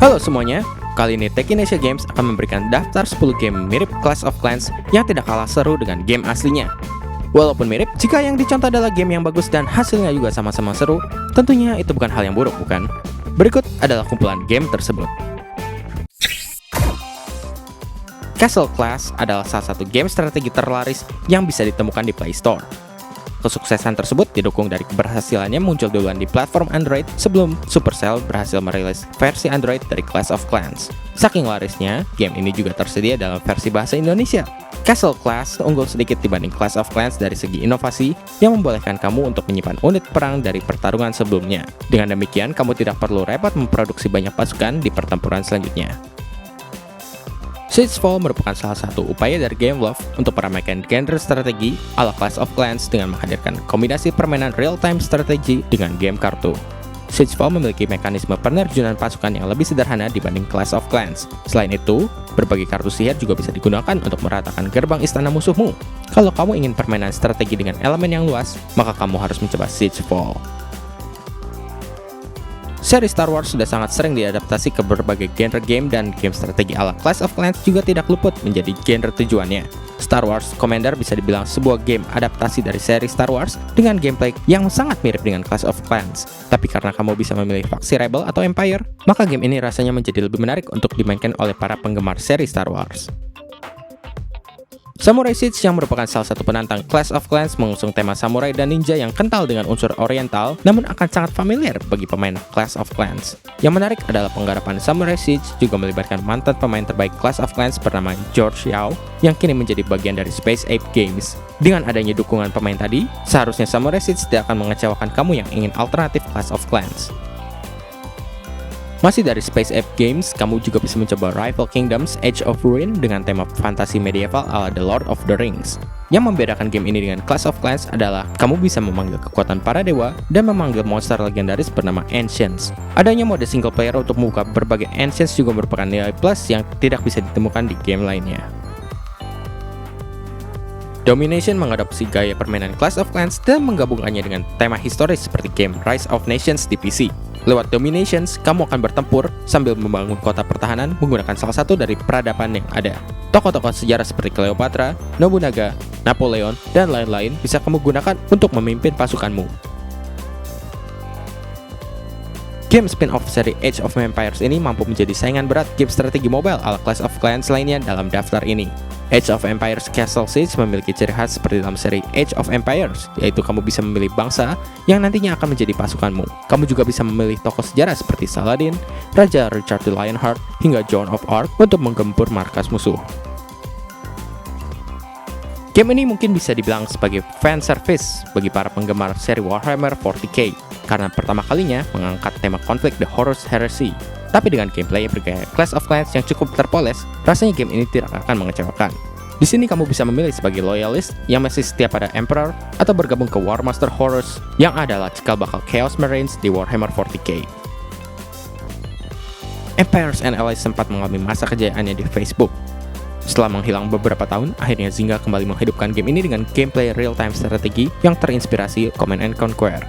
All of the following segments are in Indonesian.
Halo semuanya, kali ini Techinesia Games akan memberikan daftar 10 game mirip Clash of Clans yang tidak kalah seru dengan game aslinya. Walaupun mirip, jika yang dicontoh adalah game yang bagus dan hasilnya juga sama-sama seru, tentunya itu bukan hal yang buruk, bukan? Berikut adalah kumpulan game tersebut. Castle Clash adalah salah satu game strategi terlaris yang bisa ditemukan di Play Store. Kesuksesan tersebut didukung dari keberhasilannya muncul duluan di platform Android sebelum Supercell berhasil merilis versi Android dari Clash of Clans. Saking larisnya, game ini juga tersedia dalam versi bahasa Indonesia. Castle Clash unggul sedikit dibanding Clash of Clans dari segi inovasi yang membolehkan kamu untuk menyimpan unit perang dari pertarungan sebelumnya. Dengan demikian, kamu tidak perlu repot memproduksi banyak pasukan di pertempuran selanjutnya. Siegefall merupakan salah satu upaya dari Gameloft untuk meramaikan genre strategi ala Clash of Clans dengan menghadirkan kombinasi permainan real-time strategi dengan game kartu. Siegefall memiliki mekanisme penerjunan pasukan yang lebih sederhana dibanding Clash of Clans. Selain itu, berbagai kartu sihir juga bisa digunakan untuk meratakan gerbang istana musuhmu. Kalau kamu ingin permainan strategi dengan elemen yang luas, maka kamu harus mencoba Siegefall. Seri Star Wars sudah sangat sering diadaptasi ke berbagai genre game dan game strategi ala Clash of Clans juga tidak luput menjadi genre tujuannya. Star Wars Commander bisa dibilang sebuah game adaptasi dari seri Star Wars dengan gameplay yang sangat mirip dengan Clash of Clans. Tapi karena kamu bisa memilih faksi Rebel atau Empire, maka game ini rasanya menjadi lebih menarik untuk dimainkan oleh para penggemar seri Star Wars. Samurai Siege yang merupakan salah satu penantang Clash of Clans mengusung tema samurai dan ninja yang kental dengan unsur oriental namun akan sangat familiar bagi pemain Clash of Clans. Yang menarik adalah penggarapan Samurai Siege juga melibatkan mantan pemain terbaik Clash of Clans bernama George Yao yang kini menjadi bagian dari Space Ape Games. Dengan adanya dukungan pemain tadi, seharusnya Samurai Siege tidak akan mengecewakan kamu yang ingin alternatif Clash of Clans. Masih dari Space Ape Games, kamu juga bisa mencoba Rival Kingdoms Age of Ruin dengan tema fantasi medieval ala The Lord of the Rings. Yang membedakan game ini dengan Clash of Clans adalah kamu bisa memanggil kekuatan para dewa dan memanggil monster legendaris bernama Ancients. Adanya mode single player untuk membuka berbagai Ancients juga merupakan nilai plus yang tidak bisa ditemukan di game lainnya. Domination mengadopsi gaya permainan Clash of Clans dan menggabungkannya dengan tema historis seperti game Rise of Nations di PC. Lewat Dominations, kamu akan bertempur sambil membangun kota pertahanan menggunakan salah satu dari peradaban yang ada. Tokoh-tokoh sejarah seperti Cleopatra, Nobunaga, Napoleon, dan lain-lain bisa kamu gunakan untuk memimpin pasukanmu. Game spin-off seri Age of Empires ini mampu menjadi saingan berat game strategi mobile ala Clash of Clans lainnya dalam daftar ini. Age of Empires Castle Siege memiliki ciri khas seperti dalam seri Age of Empires, yaitu kamu bisa memilih bangsa yang nantinya akan menjadi pasukanmu. Kamu juga bisa memilih tokoh sejarah seperti Saladin, Raja Richard the Lionheart, hingga Joan of Arc untuk menggempur markas musuh. Game ini mungkin bisa dibilang sebagai fan service bagi para penggemar seri Warhammer 40k, karena pertama kalinya mengangkat tema konflik The Horus Heresy. Tapi dengan gameplay bergaya Clash of Clans yang cukup terpoles, rasanya game ini tidak akan mengecewakan. Di sini kamu bisa memilih sebagai loyalist yang masih setia pada Emperor atau bergabung ke War Master Horus yang adalah cikal bakal Chaos Marines di Warhammer 40k. Empires and Allies sempat mengalami masa kejayaannya di Facebook. Setelah menghilang beberapa tahun, akhirnya Zynga kembali menghidupkan game ini dengan gameplay real-time strategi yang terinspirasi Command & Conquer.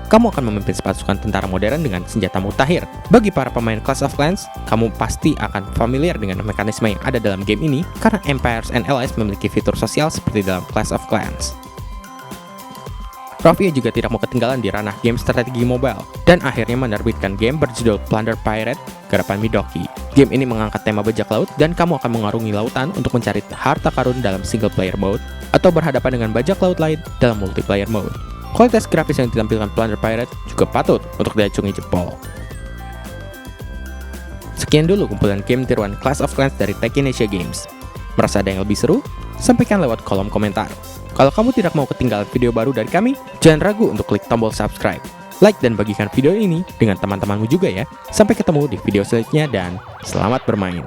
Kamu akan memimpin pasukan tentara modern dengan senjata mutakhir. Bagi para pemain Clash of Clans, kamu pasti akan familiar dengan mekanisme yang ada dalam game ini karena Empires and Allies memiliki fitur sosial seperti dalam Clash of Clans. Rovio juga tidak mau ketinggalan di ranah game strategi mobile dan akhirnya menerbitkan game berjudul Plunder Pirate garapan Midoki. Game ini mengangkat tema bajak laut dan kamu akan mengarungi lautan untuk mencari harta karun dalam single player mode atau berhadapan dengan bajak laut lain dalam multiplayer mode. Kualitas grafis yang ditampilkan Plunder Pirate juga patut untuk diacungi jempol. Sekian dulu kumpulan game tiruan Clash of Clans dari Techinesia Games. Merasa ada yang lebih seru? Sampaikan lewat kolom komentar. Kalau kamu tidak mau ketinggalan video baru dari kami, jangan ragu untuk klik tombol subscribe. Like dan bagikan video ini dengan teman-temanmu juga ya. Sampai ketemu di video selanjutnya dan selamat bermain.